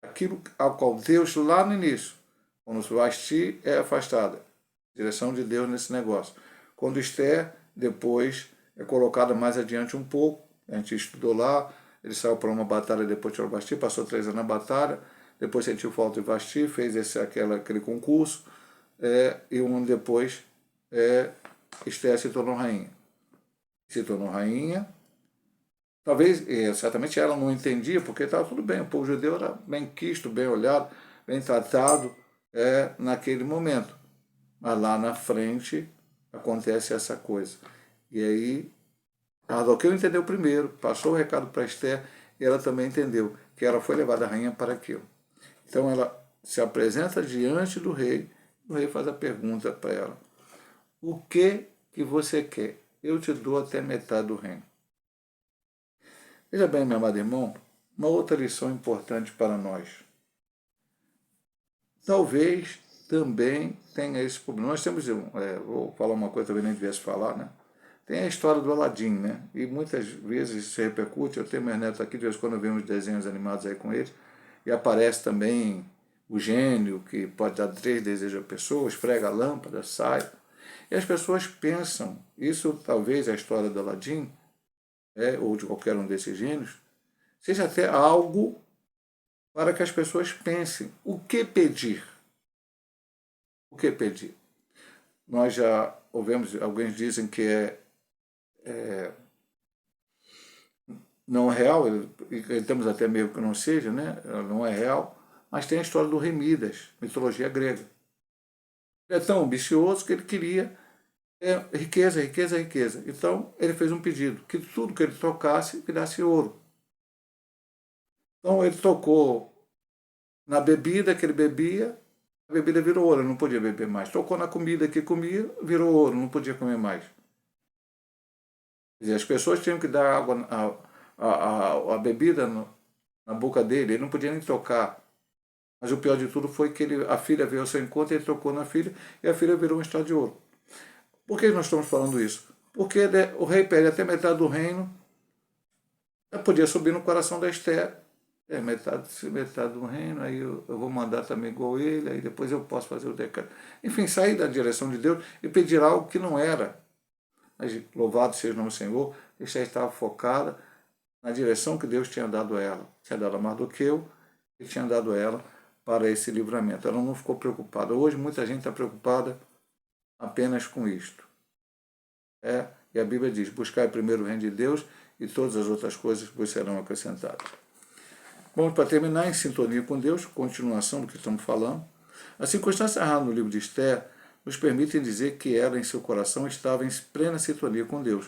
aquilo ao qual Deus, lá no início, quando Vasti é afastada, direção de Deus nesse negócio. Quando Esther, depois, é colocada mais adiante um pouco, a gente estudou lá, ele saiu para uma batalha, depois tirou Vasti, passou 3 anos na batalha, depois sentiu falta de Vasti, fez aquele concurso, e um ano depois, Esther se tornou rainha. Se tornou rainha. Talvez, certamente ela não entendia, porque estava tudo bem, o povo judeu era bem quisto, bem olhado, bem tratado naquele momento. Mas lá na frente acontece essa coisa. E aí, Mardoqueu entendeu primeiro, passou o recado para Esther, e ela também entendeu que ela foi levada a rainha para aquilo. Então ela se apresenta diante do rei, o rei faz a pergunta para ela: o que você quer? Eu te dou até metade do reino. Veja bem, meu amado irmão, uma outra lição importante para nós. Talvez também tenha esse problema. Nós temos, vou falar uma coisa que também nem devesse falar, né? Tem a história do Aladim, né? E muitas vezes se repercute. Eu tenho meus netos aqui, de vez em quando eu vejo uns desenhos animados aí com eles, e aparece também o gênio, que pode dar 3 desejos a pessoa, esfrega a lâmpada, sai. E as pessoas pensam, isso talvez a história do Aladim, ou de qualquer um desses gênios, seja até algo para que as pessoas pensem. O que pedir? O que pedir? Nós já ouvimos, alguns dizem que não é real, e temos até mesmo que não seja, né? Não é real, mas tem a história do rei Midas, mitologia grega. Ele é tão ambicioso que ele queria riqueza, riqueza, riqueza. Então ele fez um pedido, que tudo que ele tocasse virasse ouro. Então ele tocou na bebida que ele bebia, a bebida virou ouro, ele não podia beber mais. Tocou na comida que comia, virou ouro, não podia comer mais. Quer dizer, as pessoas tinham que dar água, a bebida na boca dele, ele não podia nem tocar. Mas o pior de tudo foi que a filha veio ao seu encontro, ele tocou na filha, e a filha virou um estado de ouro. Por que nós estamos falando isso? Porque o rei perde até metade do reino, podia subir no coração da Esther, metade do reino, aí eu vou mandar também igual ele, aí depois eu posso fazer o decreto. Enfim, sair da direção de Deus e pedir algo que não era. Mas louvado seja o nome do Senhor, Esther estava focada na direção que Deus tinha dado a ela. Tinha dado a Mardoqueu e tinha dado a ela para esse livramento. Ela não ficou preocupada. Hoje muita gente está preocupada apenas com isto. E a Bíblia diz, buscai primeiro o reino de Deus e todas as outras coisas vos serão acrescentadas. Vamos para terminar em sintonia com Deus, continuação do que estamos falando. As circunstâncias narradas no livro de Esther nos permitem dizer que ela, em seu coração, estava em plena sintonia com Deus.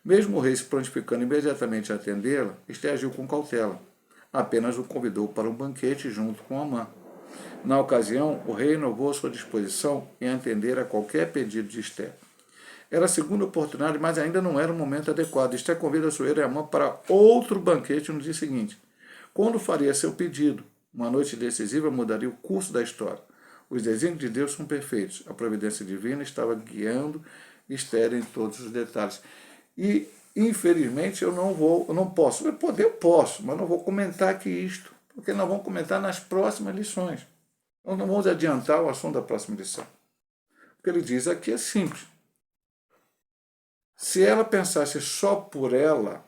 Mesmo o rei se prontificando imediatamente a atendê-la, Esther agiu com cautela. Apenas o convidou para um banquete junto com Amã. Na ocasião, o rei renovou sua disposição em atender a qualquer pedido de Esther. Era a segunda oportunidade, mas ainda não era o momento adequado. Esther convida a Suera e Amã para outro banquete no dia seguinte. Quando faria seu pedido, uma noite decisiva mudaria o curso da história. Os desígnios de Deus são perfeitos. A providência divina estava guiando Esther em todos os detalhes. E, infelizmente, eu não posso. Eu posso, mas não vou comentar aqui isto, porque nós vamos comentar nas próximas lições. Nós não vamos adiantar o assunto da próxima lição. O que ele diz aqui é simples. Se ela pensasse só por ela,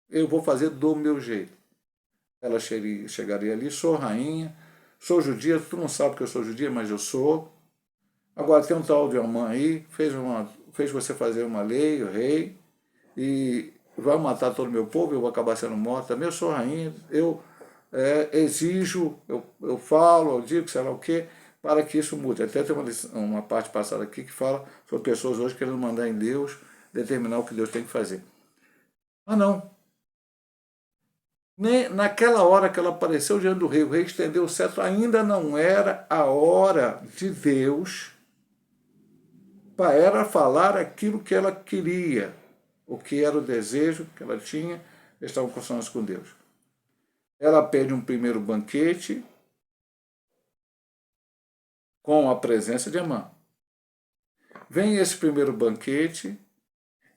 eu vou fazer do meu jeito. Ela chegaria ali, sou rainha, sou judia, tu não sabe que eu sou judia, mas eu sou. Agora tem um tal de Amã aí, fez você fazer uma lei, o rei, e vai matar todo o meu povo, eu vou acabar sendo morta. Também eu sou rainha, eu exijo, eu falo, eu digo, sei lá o quê, para que isso mude. Até tem uma parte passada aqui que fala sobre pessoas hoje querendo mandar em Deus, determinar o que Deus tem que fazer. Mas não. Nem naquela hora que ela apareceu diante do rei, o rei estendeu o cetro, ainda não era a hora de Deus para ela falar aquilo que ela queria, o que era o desejo que ela tinha, eles estavam conscientes com Deus. Ela pede um primeiro banquete com a presença de Amã. Vem esse primeiro banquete,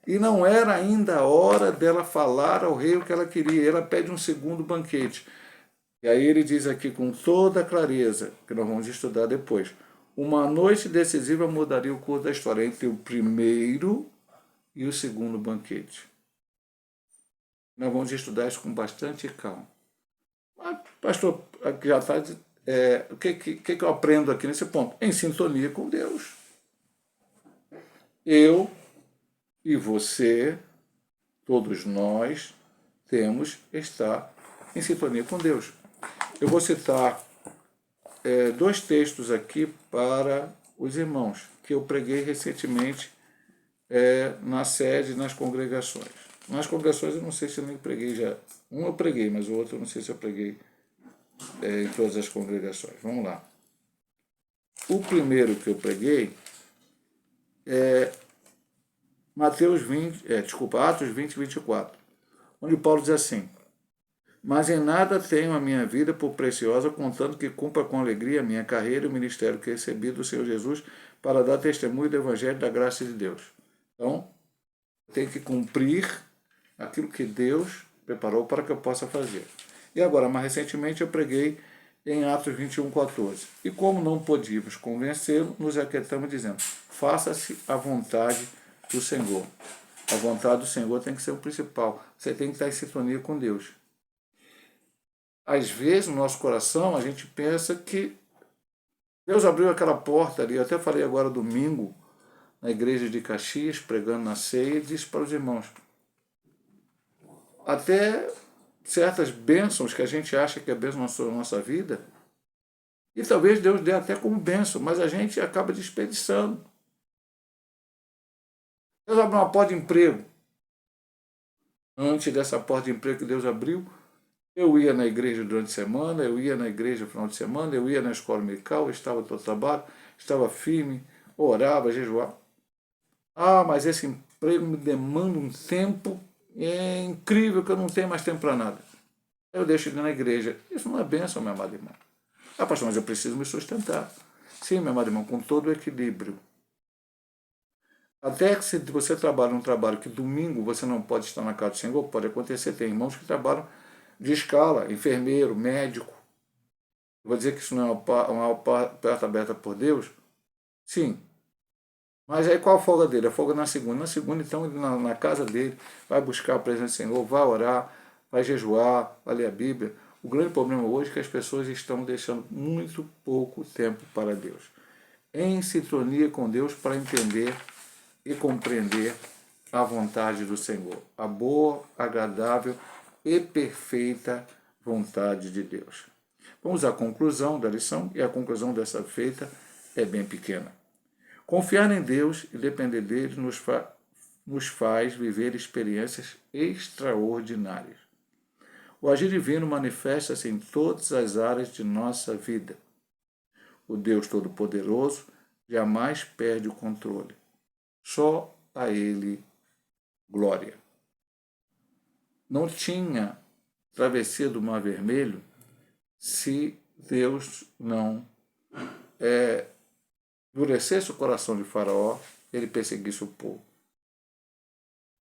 e não era ainda a hora dela falar ao rei o que ela queria. Ela pede um segundo banquete. E aí ele diz aqui com toda clareza, que nós vamos estudar depois, uma noite decisiva mudaria o curso da história entre o primeiro e o segundo banquete. Nós vamos estudar isso com bastante calma. Mas, pastor, já está... o que eu aprendo aqui nesse ponto? Em sintonia com Deus. Eu e você, todos nós, temos que estar em sintonia com Deus. Eu vou citar dois textos aqui para os irmãos, que eu preguei recentemente na sede, nas congregações. Nas congregações eu não sei se eu nem preguei já. Um eu preguei, mas o outro eu não sei se eu preguei em todas as congregações. Vamos lá. O primeiro que eu preguei é Atos 20, 24, onde Paulo diz assim: mas em nada tenho a minha vida por preciosa, contando que cumpra com alegria a minha carreira e o ministério que recebi do Senhor Jesus para dar testemunho do Evangelho da graça de Deus. Então, tem que cumprir aquilo que Deus preparou para que eu possa fazer. E agora, mais recentemente, eu preguei em Atos 21, 14. E como não podíamos convencê-lo, nos aquietamos dizendo: faça-se a vontade do Senhor. A vontade do Senhor tem que ser o principal. Você tem que estar em sintonia com Deus. Às vezes, no nosso coração, a gente pensa que Deus abriu aquela porta ali. Eu até falei agora domingo, na igreja de Caxias, pregando na ceia, e disse para os irmãos: até certas bênçãos que a gente acha que é bênção na nossa vida, e talvez Deus dê até como bênção, mas a gente acaba desperdiçando. Deus abriu uma porta de emprego. Antes dessa porta de emprego que Deus abriu, eu ia na igreja durante a semana, eu ia na igreja no final de semana, eu ia na escola dominical, eu estava todo trabalho, estava firme, orava, jejuava. Ah, mas esse emprego me demanda um tempo incrível que eu não tenho mais tempo para nada. Eu deixo ele na igreja. Isso não é bênção, meu amado irmão. Ah, pastor, mas eu preciso me sustentar. Sim, meu amado irmão, com todo o equilíbrio. Até que se você trabalha um trabalho que domingo você não pode estar na casa do Senhor, pode acontecer. Tem irmãos que trabalham de escala, enfermeiro, médico. Eu vou dizer que isso não é uma porta aberta por Deus? Sim. Mas aí qual a folga dele? A folga na segunda. Na segunda, então, ele na casa dele vai buscar a presença do Senhor, vai orar, vai jejuar, vai ler a Bíblia. O grande problema hoje é que as pessoas estão deixando muito pouco tempo para Deus. Em sintonia com Deus para entender e compreender a vontade do Senhor. A boa, agradável e perfeita vontade de Deus. Vamos à conclusão da lição, e a conclusão dessa feita é bem pequena. Confiar em Deus e depender dele nos faz viver experiências extraordinárias. O agir divino manifesta-se em todas as áreas de nossa vida. O Deus Todo-Poderoso jamais perde o controle. Só a Ele glória. Não tinha travessia do Mar Vermelho se Deus não endurecesse o coração de Faraó, ele perseguisse o povo.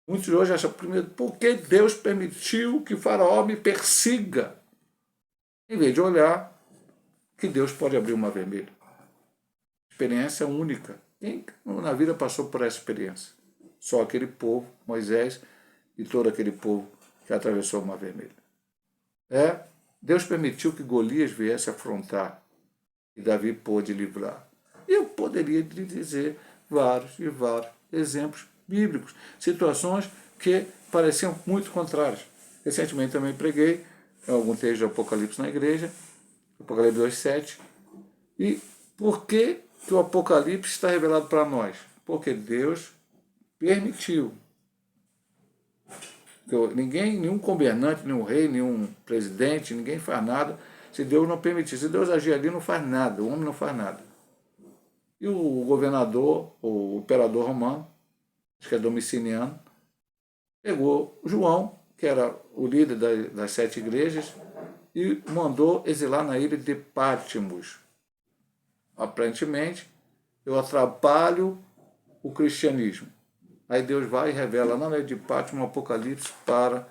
Muitos hoje acham, primeiro, por que Deus permitiu que Faraó me persiga? Em vez de olhar que Deus pode abrir o Mar Vermelho. Experiência única. Quem na vida passou por essa experiência? Só aquele povo, Moisés e todo aquele povo que atravessou o Mar Vermelho. Deus permitiu que Golias viesse afrontar e Davi pôde livrar. Eu poderia lhe dizer vários e vários exemplos bíblicos, situações que pareciam muito contrárias. Recentemente também preguei algum texto de Apocalipse na igreja, Apocalipse 2:7. E por que o Apocalipse está revelado para nós? Porque Deus permitiu Ninguém, nenhum governante, nenhum rei, nenhum presidente, ninguém faz nada se Deus não permitir. Se Deus agir ali, não faz nada, o homem não faz nada. E o governador, o imperador romano, acho que é Domiciano, pegou João, que era o líder das 7 igrejas, e mandou exilar na ilha de Patmos. Aparentemente, eu atrapalho o cristianismo. Aí Deus vai e revela na ilha de Patmos, um Apocalipse para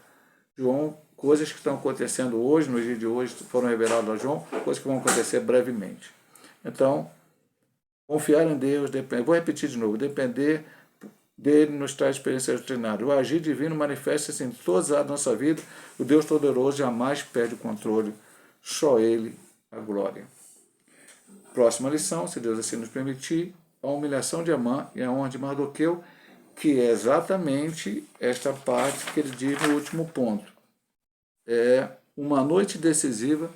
João, coisas que estão acontecendo hoje, no dia de hoje, foram reveladas a João, coisas que vão acontecer brevemente. Então, confiar em Deus, vou repetir de novo, depender dele nos traz experiência extraordinária. O agir divino manifesta-se em todas as nossa vida. O Deus Todo-Poderoso jamais perde o controle, só Ele a glória. Próxima lição, se Deus assim nos permitir, a humilhação de Amã e a honra de Mardoqueu, que é exatamente esta parte que ele diz no último ponto. Uma noite decisiva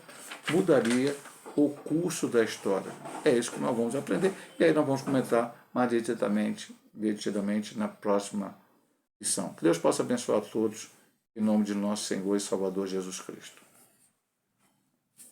mudaria o curso da história. É isso que nós vamos aprender e aí nós vamos comentar mais detidamente na próxima lição. Que Deus possa abençoar a todos em nome de nosso Senhor e Salvador Jesus Cristo.